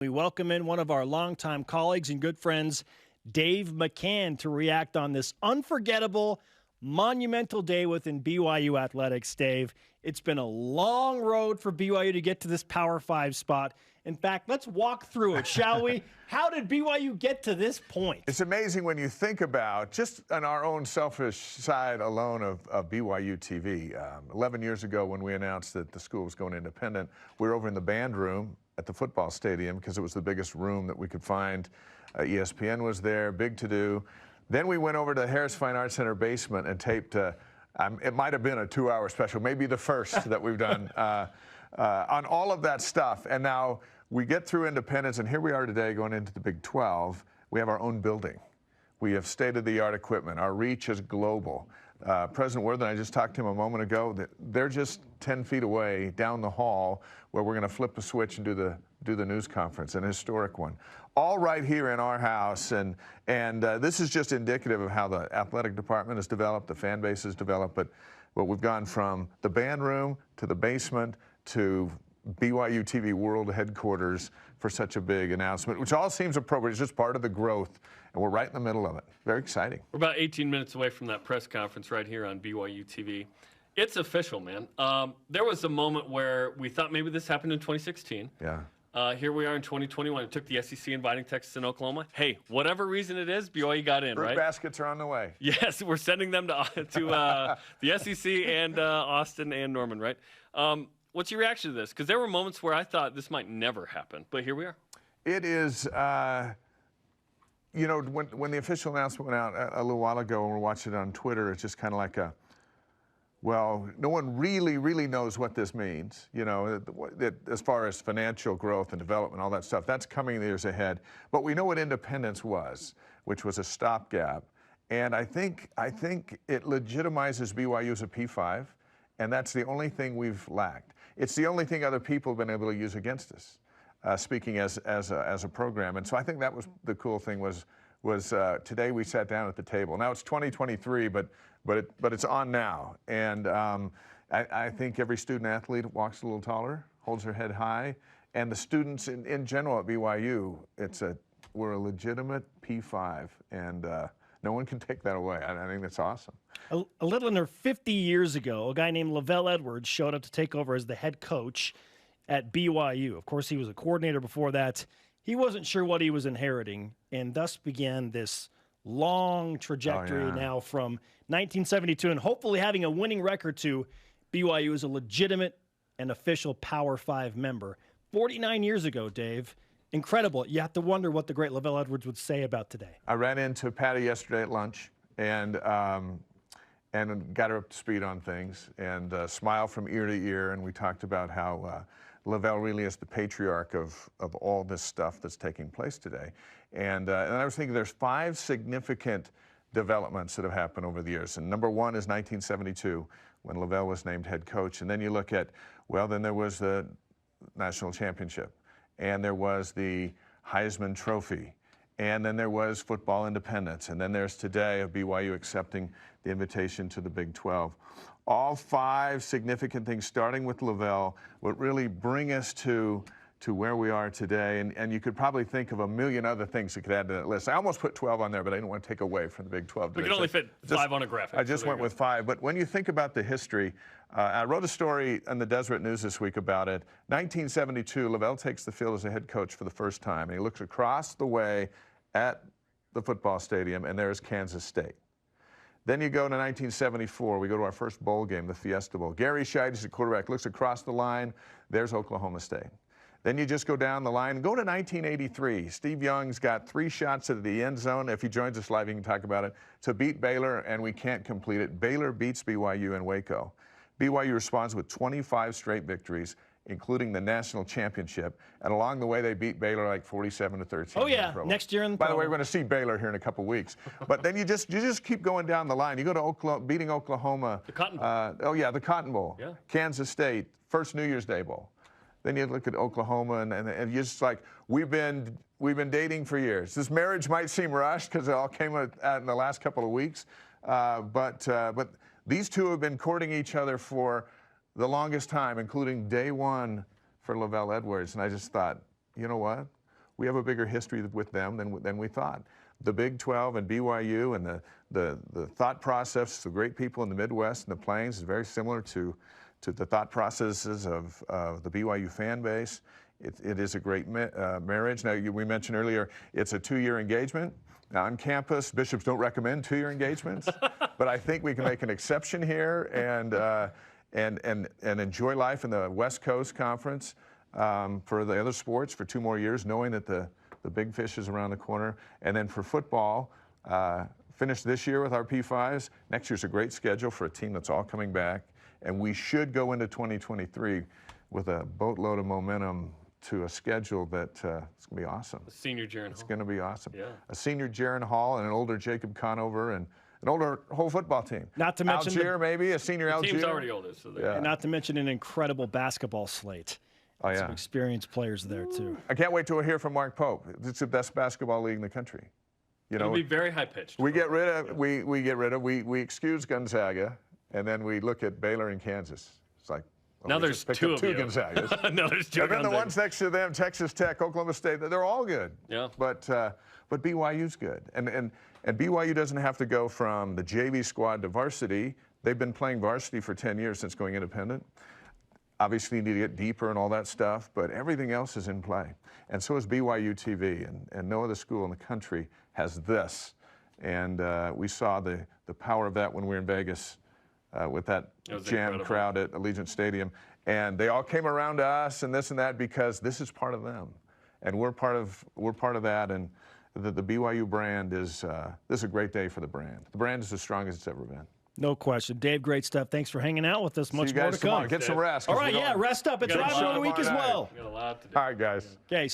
We welcome in one of our longtime colleagues and good friends, Dave McCann, to react on this unforgettable, monumental day within BYU athletics. Dave, it's been a long road for BYU to get to this Power 5 spot. In fact, let's walk through it, shall we? How did BYU get to this point? It's amazing when you think about, just on our own selfish side alone of BYU TV. 11 years ago when we announced that the school was going independent, we were over in the band room at the football stadium because it was the biggest room that we could find. ESPN was there, big to do. Then we went over to the Harris Fine Arts Center basement and taped, it might have been a 2-hour special, maybe the first that we've done on all of that stuff. And now we get through independence, and here we are today going into the Big 12. We have our own building. We have state-of-the-art equipment. Our reach is global. President Worthen, I just talked to him a moment ago, that they're just 10 feet away down the hall where we're going to flip a switch and do the news conference, an historic one. All right here in our house, and this is just indicative of how the athletic department has developed, the fan base has developed, but we've gone from the band room to the basement to BYU TV World Headquarters for such a big announcement, which all seems appropriate. It's just part of the growth, and we're right in the middle of it. Very exciting. We're about 18 minutes away from that press conference right here on BYU TV. It's official, man. There was a moment where we thought maybe this happened in 2016. Yeah. Here we are in 2021. It took the SEC inviting Texas and Oklahoma. Hey, whatever reason it is, BYU got in, Fruit right? baskets are on the way. Yes, we're sending them to the SEC and Austin and Norman, right? What's your reaction to this? Because there were moments where I thought this might never happen, but here we are. It is, you know, when the official announcement went out a little while ago and we're watching it on Twitter, it's just kind of like well, no one really knows what this means, you know, as far as financial growth and development, all that stuff. That's coming in the years ahead. But we know what independence was, which was a stopgap. And I think it legitimizes BYU as a P5, and that's the only thing we've lacked. It's the only thing other people have been able to use against us, speaking as a program. And so I think that was the cool thing was today we sat down at the table. Now it's 2023, but it's on now. And I think every student athlete walks a little taller, holds their head high, and the students in general at BYU, we're a legitimate P5, and no one can take that away. I think that's awesome. A little under 50 years ago, a guy named Lavelle Edwards showed up to take over as the head coach at BYU. Of course, he was a coordinator before that. He wasn't sure what he was inheriting, and thus began this long trajectory now from 1972 and hopefully having a winning record to BYU as a legitimate and official Power 5 member. 49 years ago, Dave. Incredible. You have to wonder what the great Lavelle Edwards would say about today. I ran into Patty yesterday at lunch and got her up to speed on things and smiled from ear to ear, and we talked about how Lavelle really is the patriarch of all this stuff that's taking place today. And I was thinking there's 5 significant developments that have happened over the years. And number one is 1972 when Lavelle was named head coach. And then you look at, well, then there was the national championship, and there was the Heisman Trophy, and then there was football independence, and then there's today of BYU accepting the invitation to the Big 12. All 5 significant things, starting with Lavelle, would really bring us to where we are today. And you could probably think of a million other things that could add to that list. I almost put 12 on there, but I didn't want to take away from the Big 12 today. We can only fit 5 on a graphic. I just went with 5. But when you think about the history, I wrote a story in the Deseret News this week about it. 1972, Lavelle takes the field as a head coach for the first time, and he looks across the way at the football stadium, and there's Kansas State. Then you go to 1974. We go to our first bowl game, the Fiesta Bowl. Gary Scheid's the quarterback, looks across the line. There's Oklahoma State. Then you just go down the line. Go to 1983. Steve Young's got 3 shots at the end zone. If he joins us live, he can talk about it. To beat Baylor, and we can't complete it. Baylor beats BYU in Waco. BYU responds with 25 straight victories, including the national championship. And along the way, they beat Baylor like 47-13. Oh, yeah, next year in the By the way, we're going to see Baylor here in a couple weeks. But then you just keep going down the line. You go to Oklahoma, beating Oklahoma. The Cotton Bowl. Oh, yeah, the Cotton Bowl. Yeah. Kansas State, first New Year's Day Bowl. Then you look at Oklahoma, and you're just like, we've been dating for years. This marriage might seem rushed because it all came out in the last couple of weeks. But these two have been courting each other for the longest time, including day one for Lavelle Edwards. And I just thought, you know what? we have a bigger history with them than we thought. The Big 12 and BYU and the thought process of great people in the Midwest and the Plains is very similar to the thought processes of the BYU fan base. It is a great marriage. Now, we mentioned earlier, it's a 2-year engagement. Now, on campus, bishops don't recommend 2-year engagements, but I think we can make an exception here and enjoy life in the West Coast Conference for the other sports for 2 more years, knowing that the big fish is around the corner. And then for football, finish this year with our P5s. Next year's a great schedule for a team that's all coming back. And we should go into 2023 with a boatload of momentum to a schedule that it's going to be awesome. A senior Jaron Hall. It's going to be awesome. Yeah. A senior Jaron Hall and an older Jacob Conover and an older whole football team. Not to mention Algier, maybe a senior Algier. Team's already older, so Yeah. And not to mention an incredible basketball slate. Oh, yeah. Some experienced players there, too. I can't wait till we hear from Mark Pope. It's the best basketball league in the country. You know, It'll be very high pitched. we excuse Gonzaga, and then we look at Baylor and Kansas. It's like, Now we there's just picked two up of two you. Gonzagas. No, there's 2 And then the Gonzagas. ones next to them, Texas Tech, Oklahoma State, they're all good. Yeah. But BYU's good. And BYU doesn't have to go from the JV squad to varsity. They've been playing varsity for 10 years since going independent. Obviously, you need to get deeper and all that stuff, but everything else is in play. And so is BYU TV, and no other school in the country has this. And we saw the power of that when we were in Vegas with that jam incredible. crowd at Allegiant Stadium. And they all came around to us and this and that because this is part of them. And we're part of that. And the BYU brand is, this is a great day for the brand. The brand is as strong as it's ever been. No question. Dave, great stuff. Thanks for hanging out with us. Much See you more guys to come. tomorrow. Get some rest. 'cause All right, we're yeah, going- rest up. It's got a Rivalry show Week as tomorrow night. well. We got a lot to do. All right, guys. Okay.